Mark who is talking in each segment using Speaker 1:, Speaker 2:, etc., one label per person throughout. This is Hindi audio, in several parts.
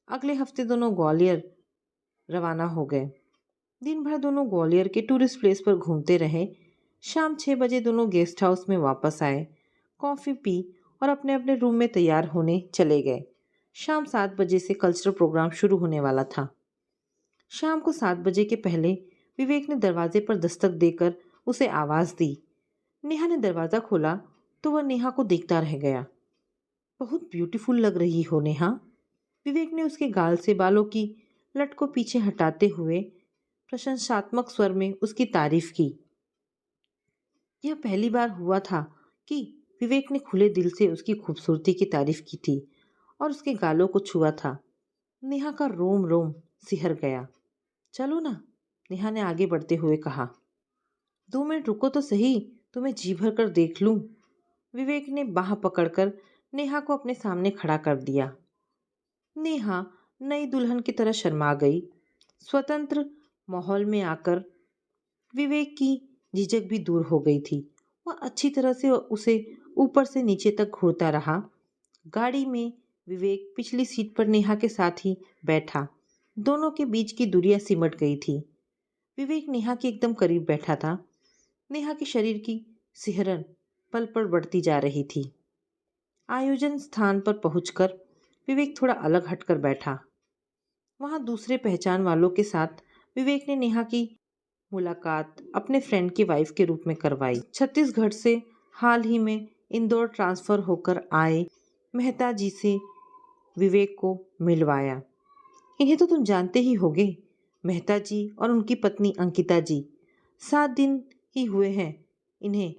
Speaker 1: अगले हफ्ते दोनों ग्वालियर रवाना हो गए। दिन भर दोनों ग्वालियर के टूरिस्ट प्लेस पर घूमते रहे। शाम 6 बजे दोनों गेस्ट हाउस में वापस आए, कॉफ़ी पी और अपने अपने रूम में तैयार होने चले गए। शाम 7 बजे से कल्चरल प्रोग्राम शुरू होने वाला था। शाम को 7 बजे के पहले विवेक ने दरवाजे पर दस्तक देकर उसे आवाज़ दी। नेहा ने दरवाज़ा खोला तो वह नेहा को देखता रह गया। बहुत ब्यूटीफुल लग रही हो नेहा। विवेक ने उसके गाल से बालों की लट को पीछे हटाते हुए प्रशंसात्मक स्वर में उसकी तारीफ की। यह पहली बार हुआ था कि विवेक ने खुले दिल से उसकी खूबसूरती की तारीफ की थी और उसके गालों को छुआ था। नेहा का रोम रोम सिहर गया। चलो ना, नेहा ने आगे बढ़ते हुए कहा। 2 मिनट रुको तो सही, तुम्हें जी भर कर देख लूं। विवेक ने बाह पकड़कर नेहा को अपने सामने खड़ा कर दिया। नेहा नई दुल्हन की तरह शर्मा गई। स्वतंत्र माहौल में आकर विवेक की झिझक भी दूर हो गई थी। वह अच्छी तरह से उसे ऊपर से नीचे तक घूरता रहा। गाड़ी में विवेक पिछली सीट पर नेहा के साथ ही बैठा। दोनों के बीच की दूरियां सिमट गई थी। विवेक नेहा के एकदम करीब बैठा था। नेहा के शरीर की सिहरन पल पल बढ़ती जा रही थी। आयोजन स्थान पर पहुंचकर विवेक थोड़ा अलग हटकर बैठा। वहां दूसरे पहचान वालों के साथ विवेक ने नेहा की मुलाकात अपने फ्रेंड की वाइफ के रूप में करवाई। छत्तीसगढ़ से हाल ही में इंदौर ट्रांसफर होकर आए मेहता जी से विवेक को मिलवाया। इन्हें तो तुम जानते ही होगे, मेहता जी और उनकी पत्नी अंकिता जी। 7 दिन ही हुए हैं इन्हें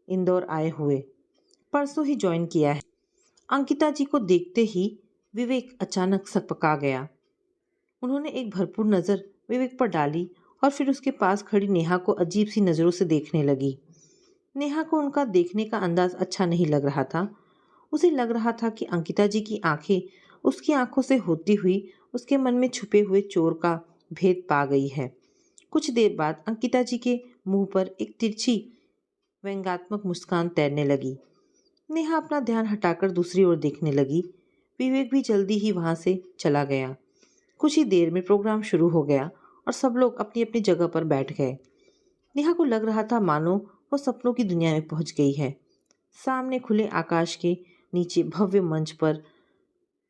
Speaker 1: इंदौर आए हुए, परसों ही ज्वाइन किया है। अंकिता जी को देखते ही विवेक अचानक सकपका गया। उन्होंने एक भरपूर नज़र विवेक पर डाली और फिर उसके पास खड़ी नेहा को अजीब सी नज़रों से देखने लगी। नेहा को उनका देखने का अंदाज अच्छा नहीं लग रहा था। उसे लग रहा था कि अंकिता जी की आंखें उसकी आंखों से होती हुई उसके मन में छुपे हुए चोर का भेद पा गई है। कुछ देर बाद अंकिता जी के मुंह पर एक तिरछी व्यंग्यात्मक मुस्कान तैरने लगी। नेहा अपना ध्यान हटाकर दूसरी ओर देखने लगी। विवेक भी जल्दी ही वहां से चला गया। कुछ ही देर में प्रोग्राम शुरू हो गया और सब लोग अपनी अपनी जगह पर बैठ गए। नेहा को लग रहा था मानो वो सपनों की दुनिया में पहुंच गई है। सामने खुले आकाश के नीचे भव्य मंच पर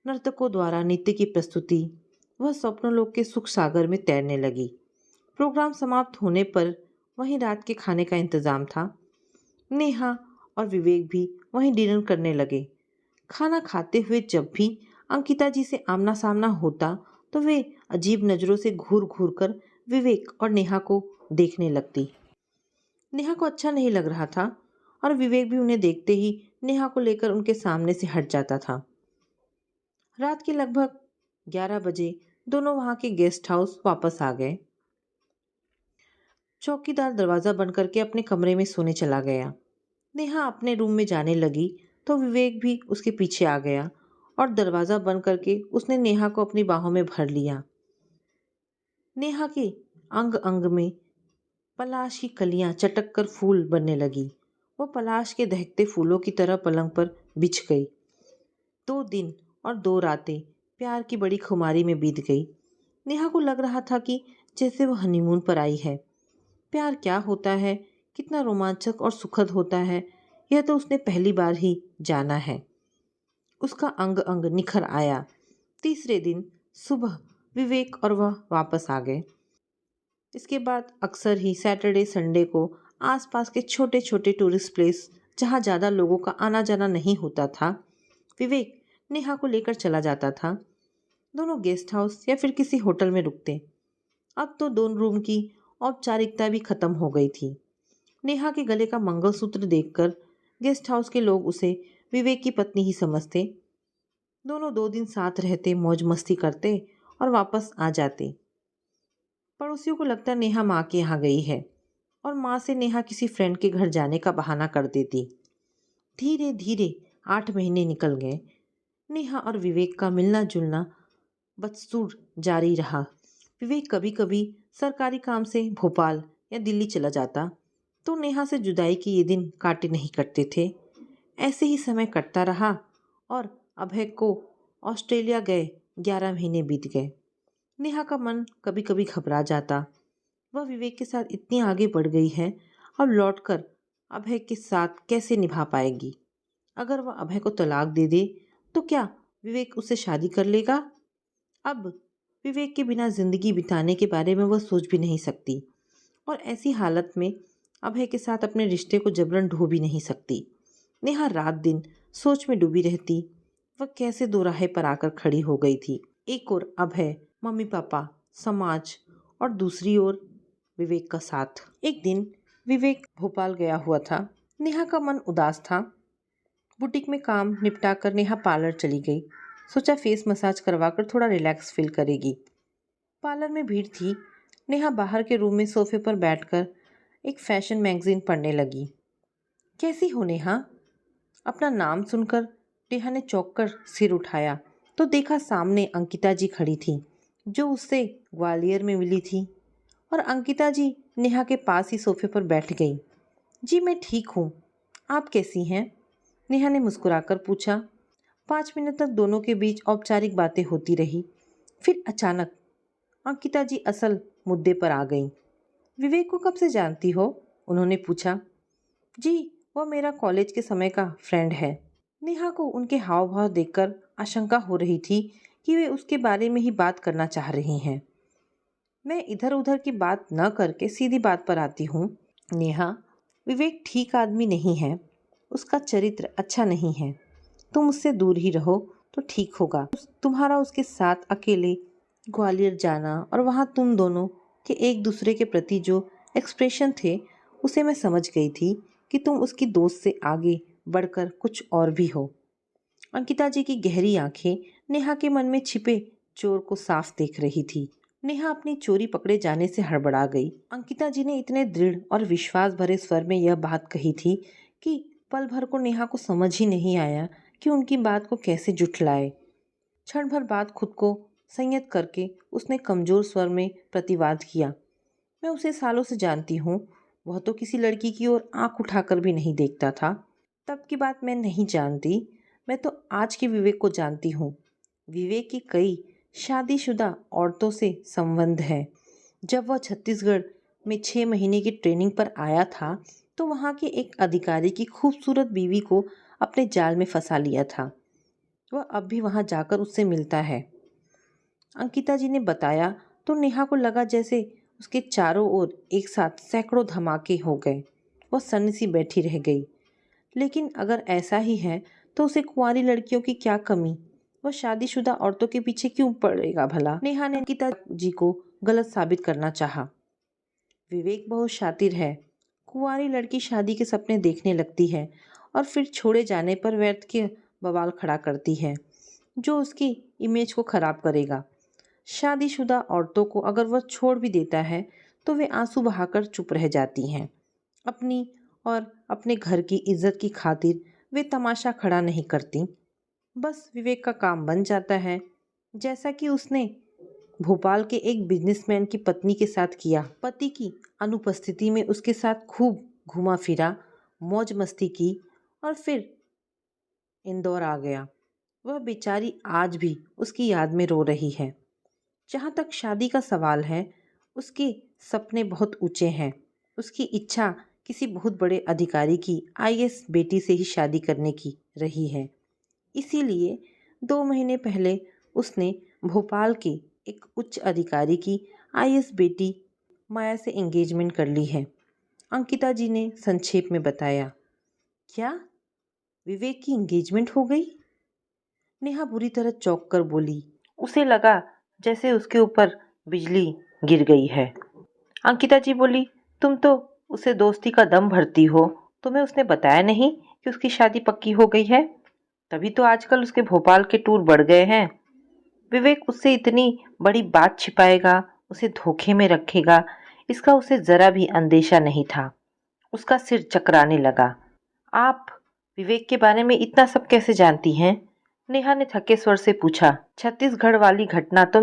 Speaker 1: नर्तकों द्वारा नृत्य की प्रस्तुति वह स्वप्नलोक के सुख सागर में तैरने लगी। प्रोग्राम समाप्त होने पर वहीं रात के खाने का इंतजाम था। नेहा और विवेक भी वहीं डिनर करने लगे। खाना खाते हुए जब भी अंकिता जी से आमना सामना होता तो वे अजीब नज़रों से घूर घूर कर विवेक और नेहा को देखने लगती। नेहा को अच्छा नहीं लग रहा था और विवेक भी उन्हें देखते ही नेहा को लेकर उनके सामने से हट जाता था। रात के लगभग 11 बजे दोनों वहां के गेस्ट हाउस वापस आ गए। चौकीदार दरवाजा बंद करके अपने कमरे में सोने चला गया। नेहा अपने रूम में जाने लगी तो विवेक भी उसके पीछे आ गया और दरवाजा बंद करके उसने नेहा को अपनी बाहों में भर लिया। नेहा के अंग अंग में पलाश की कलियां चटक कर फूल बनने लगी। वो पलाश के दहकते फूलों की तरह पलंग पर बिछ गई। 2 दिन और 2 रातें प्यार की बड़ी खुमारी में बीत गई। नेहा को लग रहा था कि जैसे वो हनीमून पर आई है। प्यार क्या होता है, कितना रोमांचक और सुखद होता है, यह तो उसने पहली बार ही जाना है। उसका अंग अंग निखर आया। तीसरे दिन सुबह विवेक और वह वापस आ गए। इसके बाद अक्सर ही सैटरडे संडे को आसपास के छोटे छोटे टूरिस्ट प्लेस जहाँ ज़्यादा लोगों का आना जाना नहीं होता था, विवेक नेहा को लेकर चला जाता था। दोनों गेस्ट हाउस या फिर किसी होटल में रुकते। अब तो दोनों रूम की औपचारिकता भी खत्म हो गई थी। नेहा के गले का मंगलसूत्र देखकर गेस्ट हाउस के लोग उसे विवेक की पत्नी ही समझते। दोनों 2 दिन साथ रहते, मौज मस्ती करते और वापस आ जाते। पड़ोसियों को लगता नेहा माँ के यहाँ गई है और माँ से नेहा किसी फ्रेंड के घर जाने का बहाना कर देती। धीरे धीरे 8 महीने निकल गए। नेहा और विवेक का मिलना जुलना बदस्तूर जारी रहा। विवेक कभी कभी सरकारी काम से भोपाल या दिल्ली चला जाता तो नेहा से जुदाई के ये दिन काटे नहीं कटते थे। ऐसे ही समय कटता रहा और अभय को ऑस्ट्रेलिया गए 11 महीने बीत गए। नेहा का मन कभी कभी घबरा जाता। वह विवेक के साथ इतनी आगे बढ़ गई है, अब लौटकर अभय के साथ कैसे निभा पाएगी? अगर वह अभय को तलाक दे दे तो क्या विवेक उससे शादी कर लेगा? अब विवेक के बिना जिंदगी बिताने के बारे में वह सोच भी नहीं सकती, और ऐसी हालत में अभय के साथ अपने रिश्ते को जबरन ढो भी नहीं सकती। नेहा रात दिन सोच में डूबी रहती। वह कैसे दो राहे पर आकर खड़ी हो गई थी। एक ओर अभय, मम्मी पापा, समाज, और दूसरी ओर विवेक का साथ। एक दिन विवेक भोपाल गया हुआ था। नेहा का मन उदास था। बुटीक में काम निपटाकर नेहा पार्लर चली गई। सोचा फेस मसाज करवाकर थोड़ा रिलैक्स फील करेगी। पार्लर में भीड़ थी। नेहा बाहर के रूम में सोफे पर बैठकर एक फैशन मैगजीन पढ़ने लगी। कैसी हो नेहा? अपना नाम सुनकर नेहा ने चौंक कर सिर उठाया तो देखा सामने अंकिता जी खड़ी थी, जो उससे ग्वालियर में मिली थी। और अंकिता जी नेहा के पास ही सोफे पर बैठ गई। जी मैं ठीक हूँ, आप कैसी हैं? नेहा ने मुस्कुराकर पूछा। 5 मिनट तक दोनों के बीच औपचारिक बातें होती रही। फिर अचानक अंकिता जी असल मुद्दे पर आ गईं। विवेक को कब से जानती हो? उन्होंने पूछा। जी वह मेरा कॉलेज के समय का फ्रेंड है। नेहा को उनके हाव भाव देखकर आशंका हो रही थी कि वे उसके बारे में ही बात करना चाह रही हैं। मैं इधर उधर की बात न करके सीधी बात पर आती हूँ। नेहा, विवेक ठीक आदमी नहीं है। उसका चरित्र अच्छा नहीं है। तुम उससे दूर ही रहो तो ठीक होगा। तुम्हारा उसके साथ अकेले ग्वालियर जाना और वहाँ तुम दोनों के एक दूसरे के प्रति जो एक्सप्रेशन थे, उसे मैं समझ गई थी कि तुम उसकी दोस्त से आगे बढ़कर कुछ और भी हो। अंकिता जी की गहरी आंखें नेहा के मन में छिपे चोर को साफ देख रही थी। नेहा अपनी चोरी पकड़े जाने से हड़बड़ा गई। अंकिता जी ने इतने दृढ़ और विश्वास भरे स्वर में यह बात कही थी कि पल भर को नेहा को समझ ही नहीं आया कि उनकी बात को कैसे जुठलाए। क्षण भर बाद खुद को संयत करके उसने कमजोर स्वर में प्रतिवाद किया। मैं उसे सालों से जानती हूँ। वह तो किसी लड़की की ओर आंख उठाकर भी नहीं देखता था। तब की बात मैं नहीं जानती। मैं तो आज के विवेक को जानती हूँ। विवेक की कई शादीशुदा औरतों से संबंध है। जब वह छत्तीसगढ़ में 6 महीने की ट्रेनिंग पर आया था तो वहाँ के एक अधिकारी की खूबसूरत बीवी को अपने जाल में फंसा लिया था। वह अब भी वहाँ जाकर उससे मिलता है। अंकिता जी ने बताया तो नेहा को लगा जैसे उसके चारों ओर एक साथ सैकड़ों धमाके हो गए। वह सन्न सी बैठी रह गई। लेकिन अगर ऐसा ही है तो उसे कुंवारी लड़कियों की क्या कमी? वह शादीशुदा औरतों के पीछे क्यों पड़ेगा भला? नेहा ने अंकिता जी को गलत साबित करना चाहा। विवेक बहुत शातिर है। कुंवारी लड़की शादी के सपने देखने लगती है और फिर छोड़े जाने पर व्यर्थ के बवाल खड़ा करती है, जो उसकी इमेज को खराब करेगा। शादीशुदा औरतों को अगर वह छोड़ भी देता है तो वे आंसू बहाकर चुप रह जाती हैं। अपनी और अपने घर की इज्जत की खातिर वे तमाशा खड़ा नहीं करती। बस विवेक का काम बन जाता है, जैसा कि उसने भोपाल के एक बिजनेसमैन की पत्नी के साथ किया। पति की अनुपस्थिति में उसके साथ खूब घुमा फिरा, मौज मस्ती की और फिर इंदौर आ गया। वह बेचारी आज भी उसकी याद में रो रही है। जहाँ तक शादी का सवाल है, उसके सपने बहुत ऊंचे हैं। उसकी इच्छा किसी बहुत बड़े अधिकारी की आईएएस बेटी से ही शादी करने की रही है। इसीलिए 2 महीने पहले उसने भोपाल के एक उच्च अधिकारी की आईएएस बेटी माया से एंगेजमेंट कर ली है। अंकिता जी ने संक्षेप में बताया। क्या विवेक की एंगेजमेंट हो गई? नेहा बुरी तरह चौंक कर बोली। उसे लगा जैसे उसके ऊपर बिजली गिर गई है। अंकिता जी बोली, तुम तो उसे दोस्ती का दम भरती हो। तुम्हें उसने बताया नहीं कि उसकी शादी पक्की हो गई है? तभी तो आजकल उसके भोपाल के टूर बढ़ गए हैं। विवेक उससे इतनी बड़ी बात छिपाएगा, उसे धोखे में रखेगा, इसका उसे जरा भी अंदेशा नहीं था। उसका सिर चकराने लगा। आप विवेक के बारे में इतना सब कैसे जानती हैं? नेहा ने थके स्वर से पूछा। छत्तीसगढ़ वाली घटना तो